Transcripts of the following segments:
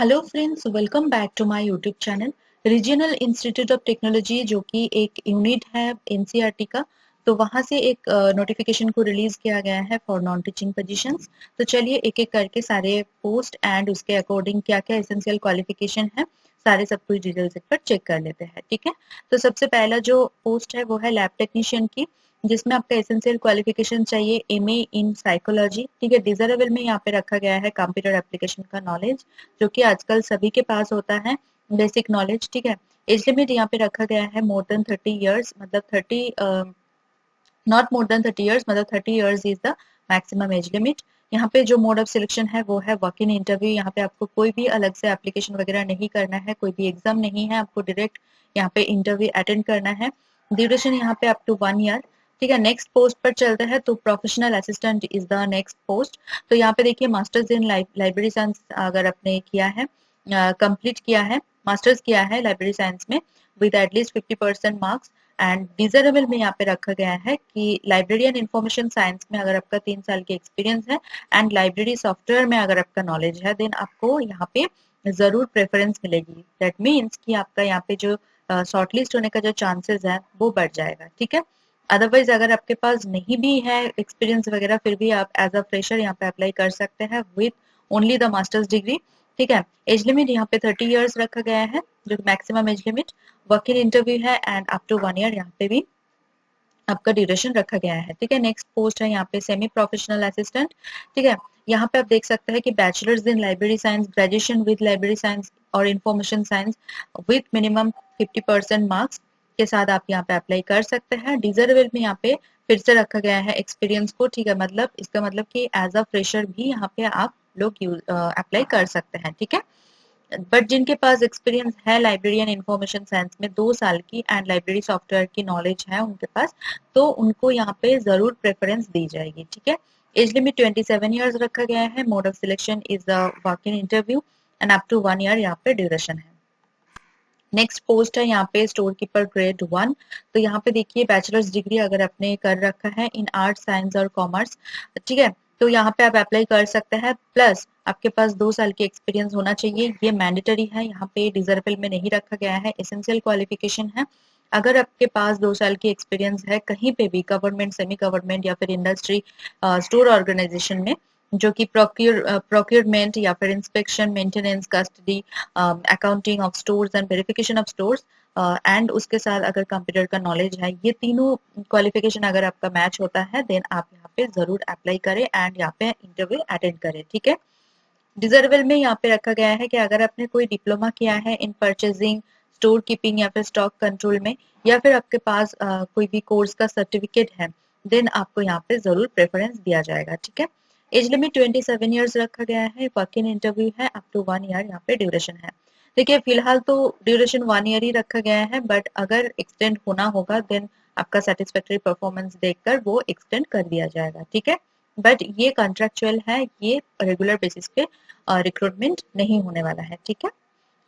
Hello friends, welcome back to my YouTube channel regional institute of technology, जो कि एक unit है NCERT का। तो वहां से एक नोटिफिकेशन को रिलीज किया गया है फॉर नॉन टीचिंग पोजीशंस। तो चलिए एक एक करके सारे पोस्ट एंड उसके अकॉर्डिंग क्या क्या एसेंशियल क्वालिफिकेशन है, सारे सब कुछ डिटेल्स एक बार चेक कर लेते हैं। ठीक है, तो सबसे पहला जो पोस्ट है वो है लैब टेक्नीशियन की, जिसमें आपका एसेंशियल क्वालिफिकेशन चाहिए एमए इन साइकोलॉजी। ठीक है, डिजरेबल में यहाँ पे रखा गया है कंप्यूटर एप्लीकेशन का नॉलेज, जो कि आजकल सभी के पास होता है, बेसिक नॉलेज। ठीक है, एज लिमिट यहाँ पे रखा गया है मोर देन 30 ईयर्स, मतलब 30, नॉट मोर देन 30 ईयर्स, मतलब 30 years is the maximum age limit. यहाँ पे जो मोड ऑफ सिलेक्शन है वो है वॉक इन इंटरव्यू। यहाँ पे आपको कोई भी अलग से एप्लीकेशन वगैरह नहीं करना है, कोई भी एग्जाम नहीं है, आपको डायरेक्ट यहाँ पे इंटरव्यू अटेंड करना है। ड्यूरेशन यहाँ पे अप टू 1 ईयर। ठीक है, नेक्स्ट पोस्ट पर चलते हैं तो professional assistant is the next post. तो यहाँ पे देखिए मास्टर्स इन लाइब्रेरी साइंस अगर आपने किया है, कंप्लीट किया है, मास्टर्स किया है लाइब्रेरी साइंस में with at least 50% marks. And desirable में यहाँ पे रखा गया है कि लाइब्रेरियन इंफॉर्मेशन साइंस में अगर आपका 3 साल की एक्सपीरियंस है एंड लाइब्रेरी सॉफ्टवेयर में अगर आपका नॉलेज है, देन आपको यहाँ पे जरूर प्रेफरेंस मिलेगी। दैट मीन्स कि आपका यहाँ पे जो शॉर्टलिस्ट होने का जो चांसेस है वो बढ़ जाएगा। ठीक है, अदरवाइज अगर आपके पास नहीं भी है एक्सपीरियंस वगैरह, फिर भी आप एज अ फ्रेशर यहाँ पे अप्लाई कर सकते हैं with only the masters degree. ठीक है, एज लिमिट यहाँ पे 30 ईयर्स रखा गया है, जो maximum age limit. Work in interview है एंड अप टू 1 ईयर यहाँ पे भी आपका ड्यूरेशन रखा गया है। ठीक है, नेक्स्ट पोस्ट है यहाँ पे सेमी प्रोफेशनल असिस्टेंट। ठीक है, यहाँ पे आप देख सकते हैं कि bachelors in library science, graduation with library science और information science with minimum 50% marks के साथ आप यहाँ पे अप्लाई कर सकते हैं। डिजर्वेल में यहाँ पे फिर से रखा गया है एक्सपीरियंस को। ठीक है, मतलब इसका मतलब कि एज अ फ्रेशर भी यहाँ पे आप लोग अप्लाई कर सकते हैं। ठीक है, बट जिनके पास एक्सपीरियंस है लाइब्रेरियन इंफॉर्मेशन साइंस में 2 साल की एंड लाइब्रेरी सॉफ्टवेयर की नॉलेज है उनके पास, तो उनको यहाँ पे जरूर प्रेफरेंस दी जाएगी। ठीक है, एज लिमिट 27 ईयर्स रखा गया है, mode of selection is the walk in interview and up to 1 year यहाँ पे ड्यूरेशन है। नेक्स्ट पोस्ट है यहाँ पे स्टोर कीपर ग्रेड 1। तो यहाँ पे देखिए बैचलर्स डिग्री अगर आपने कर रखा है इन आर्ट साइंस और कॉमर्स, ठीक है, तो यहाँ पे आप अप्लाई कर सकते हैं। प्लस आपके पास 2 साल की एक्सपीरियंस होना चाहिए, ये मैंडेटरी है, यहाँ पे डिजरेबल में नहीं रखा गया है, एसेंशियल क्वालिफिकेशन है। अगर आपके पास 2 साल की एक्सपीरियंस है कहीं पे भी, गवर्नमेंट, सेमी गवर्नमेंट या फिर इंडस्ट्री, स्टोर ऑर्गेनाइजेशन में, जो कि प्रोक्योरमेंट या फिर inspection, maintenance, custody, accounting of stores and verification of stores, and उसके साथ अगर कंप्यूटर का नॉलेज है, ये तीनों क्वालिफिकेशन अगर आपका मैच होता है, देन आप यहाँ पे जरूर अप्लाई करें एंड यहाँ पे इंटरव्यू अटेंड करें। ठीक है, डिजर्वेल में यहाँ पे रखा गया है कि अगर आपने कोई डिप्लोमा किया है इन परचेजिंग, स्टोर कीपिंग या फिर स्टॉक कंट्रोल में, या फिर आपके पास कोई भी कोर्स का सर्टिफिकेट है, देन आपको यहाँ पे जरूर प्रेफरेंस दिया जाएगा। ठीक है, एज लिमिट 27 ईयर्स रखा गया है, वर्क इन इंटरव्यू है, अप टू 1 ईयर यहाँ पे ड्यूरेशन है। देखिए फिलहाल तो ड्यूरेशन 1 ईयर ही रखा गया है, बट अगर एक्सटेंड होना होगा देन आपका सेटिस्फैक्टरी परफॉर्मेंस देखकर वो एक्सटेंड कर दिया जाएगा। ठीक है, बट ये कॉन्ट्रेक्चुअल है, ये रेगुलर बेसिस पे रिक्रूटमेंट नहीं होने वाला है। ठीक है,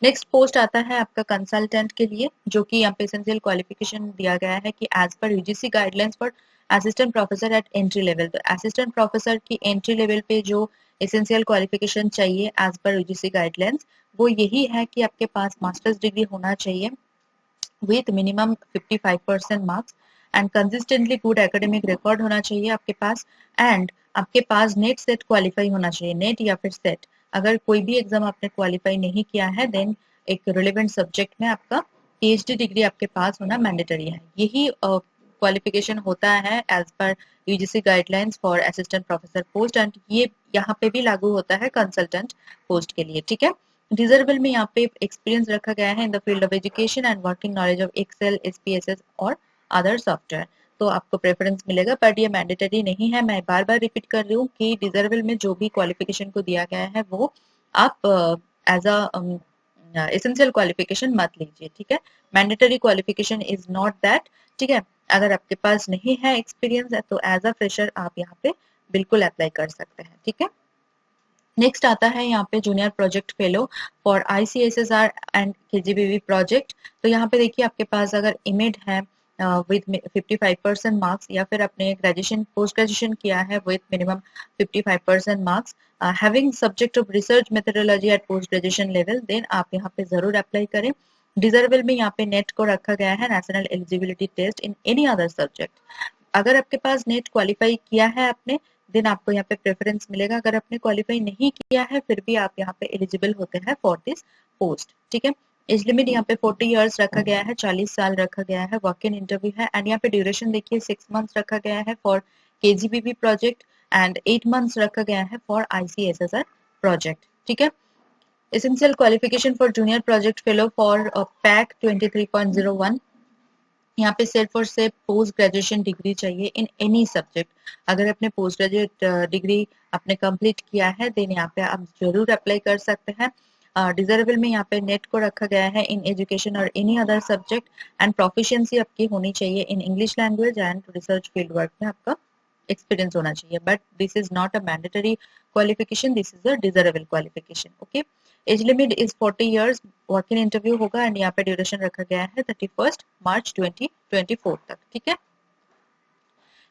नेक्स्ट पोस्ट आता है आपका कंसल्टेंट के लिए, जो कि यहाँ पे एसेंशियल क्वालिफिकेशन दिया गया है कि as per UGC guidelines for assistant professor at entry level. तो असिस्टेंट प्रोफेसर की एंट्री लेवल पे जो एसेंशियल क्वालिफिकेशन चाहिए एज पर यूजीसी गाइडलाइंस, वो यही है कि आपके पास मास्टर्स डिग्री होना चाहिए with minimum 55% marks and consistently good academic record होना चाहिए आपके पास, एंड आपके पास नेट सेट क्वालिफाई होना चाहिए, नेट या फिर सेट। अगर कोई भी एग्जाम आपने क्वालिफाई नहीं किया है, देन एक रिलेवेंट सब्जेक्ट में आपका पीएचडी डिग्री आपके पास होना मैंडेटरी है। यही क्वालिफिकेशन होता है as per UGC guidelines for assistant professor post, and ये यहाँ पे भी लागू होता है कंसल्टेंट पोस्ट के लिए। ठीक है, डिजर्वेबल में यहाँ पे एक्सपीरियंस रखा गया है in the field of education and working knowledge of Excel, SPSS और अदर सॉफ्टवेयर, तो आपको प्रेफरेंस मिलेगा, बट ये मैंडेटरी नहीं है। मैं बार बार रिपीट कर रही हूँ कि डिजर्वेबल में जो भी क्वालिफिकेशन को दिया गया है वो आप एज अ एसेंशियल क्वालिफिकेशन मत लीजिए। ठीक है, mandatory qualification is not that. ठीक है, अगर आपके पास नहीं है एक्सपीरियंस है तो एज अ फ्रेशर आप यहाँ पे बिल्कुल अप्लाई कर सकते हैं। ठीक है, नेक्स्ट आता है यहाँ पे junior project fellow for ICSSR and KGBV project. तो यहाँ पे देखिए आपके पास अगर इमेड है विद 55% मार्क्स, या फिर आपने ग्रेजुएशन पोस्ट ग्रेजुएशन किया है with minimum 55% marks, having subject of research methodology at post graduation level, then आप यहाँ पे जरूर अप्लाई करें। डिजर्वेबल में यहाँ पे नेट को रखा गया है, national eligibility test in any other subject. अगर आपके पास नेट क्वालिफाई किया है आपने, देन आपको यहाँ पे प्रेफरेंस मिलेगा। अगर आपने क्वालिफाई नहीं किया है फिर भी आप यहाँ पे एलिजिबल होते हैं फॉर दिस पोस्ट, ठीक है। एज लिमिट यहाँ पे 40 इयर्स रखा गया है, 40 साल रखा गया है। वॉक इन इंटरव्यू है एंड यहाँ पे ड्यूरेशन देखिए 6 मंथ्स रखा गया है for KGBV project and 8 months रखा गया है फॉर आईसीएसएसआर प्रोजेक्ट, ठीक है। Essential qualification for junior project fellow for pack 23.01, यहाँ पे सिर्फ और सिर्फ पोस्ट ग्रेजुएशन डिग्री चाहिए इन एनी सब्जेक्ट। अगर आपने पोस्ट ग्रेजुएट डिग्री आपने कंप्लीट किया है देन यहाँ पे आप जरूर अप्लाई कर सकते हैं। डिजर्वेबल में यहाँ पे नेट को रखा गया है इन एजुकेशन और any other subject and proficiency आपकी होनी चाहिए in English language and research field work में आपका एक्सपीरियंस होना चाहिए, but this is not a mandatory qualification, this is a deservable qualification, okay. Age limit is 40 years, walk in interview होगा and यहाँ पे ड्यूरेशन रखा गया है 31 मार्च 2024 तक, ठीक है।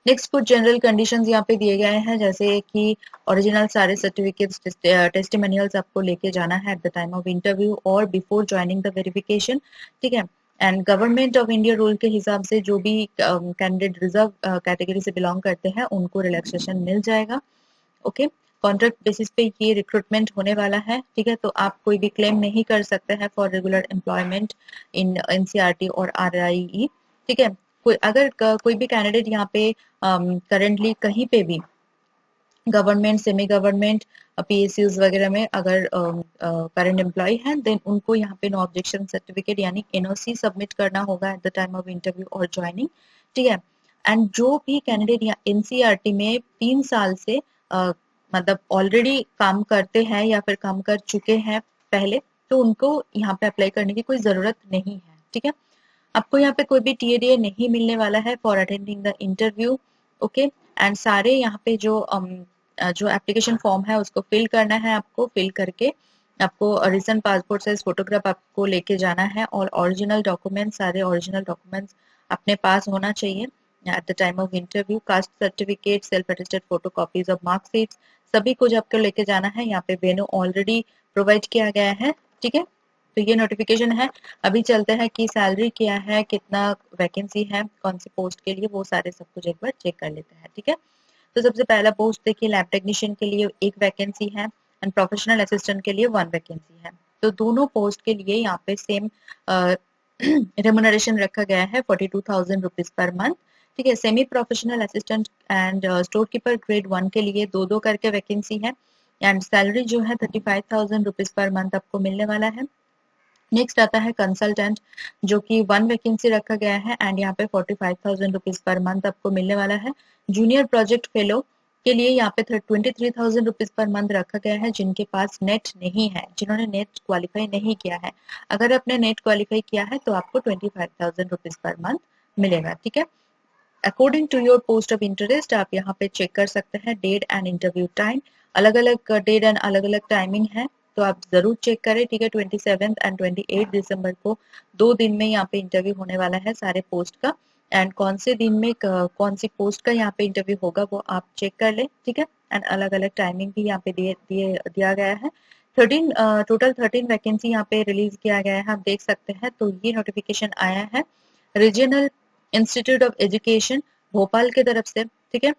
नेक्स्ट कुछ जनरल कंडीशंस यहाँ पे दिए गए हैं, जैसे कि ओरिजिनल सारे सर्टिफिकेट्स टेस्टिमोनियल्स आपको लेके जाना है at the time of interview और बिफोर ज्वाइनिंग द वेरिफिकेशन, ठीक है। And government of India rule के हिसाब से जो भी कैंडिडेट रिजर्व कैटेगरी से बिलोंग करते हैं उनको रिलैक्सेशन मिल जाएगा, ओके। कॉन्ट्रैक्ट बेसिस पे ये रिक्रूटमेंट होने वाला है, ठीक है। तो आप कोई भी क्लेम नहीं कर सकते हैं for regular employment in NCERT और आरआईई, ठीक है। अगर कोई भी कैंडिडेट यहाँ पे करेंटली कहीं पे भी गवर्नमेंट, सेमी गवर्नमेंट, पीएसयूज वगैरह में अगर करंट एम्प्लॉय हैं देन उनको यहाँ पे नो ऑब्जेक्शन सर्टिफिकेट यानी एनओसी सबमिट करना होगा at the time of interview और ज्वाइनिंग, ठीक है। एंड जो भी कैंडिडेट यहाँ एनसीईआरटी में 3 साल से मतलब ऑलरेडी काम करते हैं या फिर काम कर चुके हैं पहले, तो उनको यहाँ पे अप्लाई करने की कोई जरूरत नहीं है, ठीक है। आपको यहाँ पे कोई भी टीएडीए नहीं मिलने वाला है for attending the interview, okay. And सारे यहाँ पे जो एप्लीकेशन फॉर्म है उसको फिल करना है, आपको फिल करके आपको रिसेंट पासपोर्ट साइज फोटोग्राफ आपको लेके जाना है और ओरिजिनल डॉक्यूमेंट्स, सारे ओरिजिनल डॉक्यूमेंट्स अपने पास होना चाहिए at the time of interview. Caste certificate, self attested photo copies of marksheets, सभी कुछ आपको लेके जाना है। यहाँ पे वेन्यू ऑलरेडी प्रोवाइड किया गया है, ठीक है। तो ये नोटिफिकेशन है। अभी चलते हैं कि सैलरी क्या है, कितना वैकेंसी है, कौन सी पोस्ट के लिए, वो सारे सब कुछ एक बार चेक कर लेते हैं, ठीक है। तो सबसे पहला पोस्ट देखिए लैब टेक्नीशियन के लिए एक वैकेंसी है एंड प्रोफेशनल असिस्टेंट के लिए 1 वैकेंसी है। तो दोनों पोस्ट के लिए यहाँ पे सेम रेमुनरेशन रखा गया है 42,000 रुपीज पर मंथ, ठीक है। Semi professional assistant and store keeper grade 1 के लिए 2-2 करके वैकेंसी है एंड सैलरी जो है 35,000 रुपीज पर मंथ आपको मिलने वाला है। नेक्स्ट आता है कंसल्टेंट, जो कि 1 वैकेंसी रखा गया है एंड यहाँ पे 45,000 रुपीज पर मंथ आपको मिलने वाला है। जूनियर प्रोजेक्ट फेलो के लिए यहाँ पे 23,000 रुपीज पर मंथ रखा गया है जिनके पास नेट नहीं है, जिन्होंने नेट क्वालिफाई नहीं किया है। अगर आपने नेट क्वालिफाई किया है तो आपको 25,000 रुपीज पर मंथ मिलेगा, ठीक है। According to your post of interest आप यहाँ पे चेक कर सकते हैं डेट एंड इंटरव्यू टाइम, अलग अलग डेट एंड अलग अलग टाइमिंग है, तो आप जरूर चेक करें, ठीक है। 27 एंड 28 दिसंबर को 2 दिन में यहाँ पे इंटरव्यू होने वाला है सारे पोस्ट का एंड कौन से दिन में कौन सी पोस्ट का यहाँ पे इंटरव्यू होगा वो आप चेक कर ले, ठीक है। एंड अलग अलग टाइमिंग भी यहाँ पे दिया गया है। 13 वैकेंसी यहाँ पे रिलीज किया गया है, आप देख सकते हैं। तो ये नोटिफिकेशन आया है regional institute of education Bhopal की तरफ से, ठीक है।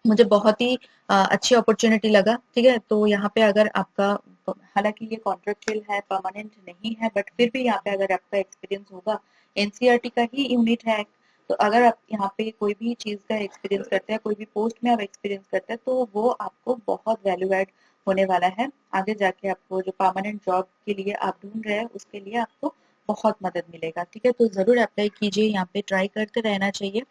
मुझे बहुत ही अच्छी अपॉर्चुनिटी लगा, ठीक है। तो यहाँ पे अगर आपका, हालांकि ये कॉन्ट्रेक्चुअल है, परमानेंट नहीं है, बट फिर भी यहाँ पे अगर आपका एक्सपीरियंस होगा, एनसीईआरटी का ही यूनिट है, तो अगर आप यहाँ पे कोई भी चीज का एक्सपीरियंस करते हैं, कोई भी पोस्ट में आप एक्सपीरियंस करते हैं, तो वो आपको बहुत वैल्यू एड होने वाला है। आगे जाके आपको जो परमानेंट जॉब के लिए आप ढूंढ रहे हैं उसके लिए आपको बहुत मदद मिलेगा, ठीक है। तो जरूर अप्लाई कीजिए, यहाँ पे ट्राई करते रहना चाहिए,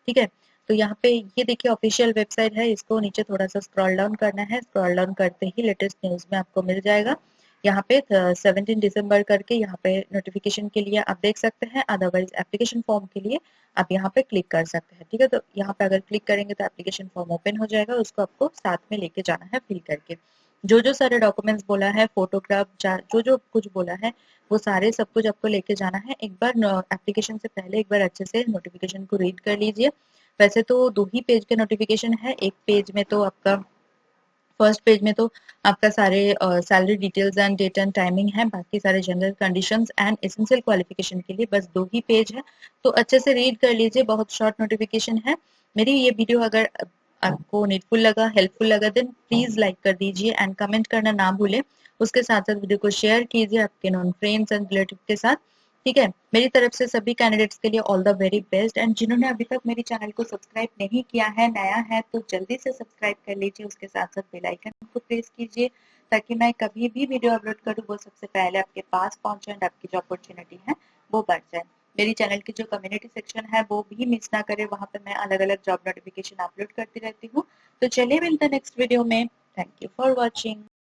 ठीक है। तो यहाँ पे ये देखिए ऑफिशियल वेबसाइट है, इसको नीचे थोड़ा सा स्क्रॉल डाउन करना है, स्क्रॉल डाउन करते ही लेटेस्ट न्यूज में आपको मिल जाएगा। यहाँ पे 17 दिसंबर करके यहाँ पे नोटिफिकेशन के लिए आप देख सकते हैं, अदरवाइज एप्लीकेशन फॉर्म के लिए आप यहाँ पे क्लिक कर सकते हैं, ठीक है। तो यहाँ पे अगर क्लिक करेंगे तो एप्लीकेशन फॉर्म ओपन हो जाएगा, उसको आपको साथ में लेके जाना है फिल करके। जो जो सारे डॉक्यूमेंट्स बोला है, फोटोग्राफ, जो जो कुछ बोला है, वो सारे सब कुछ आपको लेके जाना है। एक बार एप्लीकेशन से पहले एक बार अच्छे से नोटिफिकेशन को रीड कर लीजिए। वैसे तो 2 ही पेज के नोटिफिकेशन है, एक पेज में तो आपका फर्स्ट पेज में तो आपका सारे salary details and date and timing है, बाकी सारे general conditions and essential qualification के लिए बस 2 ही पेज है। तो अच्छे से रीड कर लीजिए, बहुत शॉर्ट नोटिफिकेशन है। मेरी ये वीडियो अगर आपको नीडफुल लगा, हेल्पफुल लगा, देन प्लीज लाइक कर दीजिए एंड कमेंट करना ना भूलें। उसके साथ साथ वीडियो को शेयर कीजिए आपके नॉन फ्रेंड्स एंड रिलेटिव के साथ। ठीक है, मेरी तरफ से सभी कैंडिडेट्स के लिए all the very best. And जिन्होंने अभी तक मेरे चैनल को सब्सक्राइब नहीं किया है, नया है, तो जल्दी से सब्सक्राइब कर लीजिए। उसके साथ साथ बेल आइकन को प्रेस कीजिए ताकि मैं कभी भी वीडियो अपलोड करूँ वो सबसे पहले आपके पास पहुंचे एंड आपकी जो अपॉर्चुनिटी है वो बढ़ जाए। मेरी चैनल की जो कम्युनिटी सेक्शन है वो भी मिस ना करें, वहां पर मैं अलग अलग जॉब नोटिफिकेशन अपलोड करती रहती हूँ। तो चलिए मिलते हैं नेक्स्ट वीडियो में। Thank you for watching.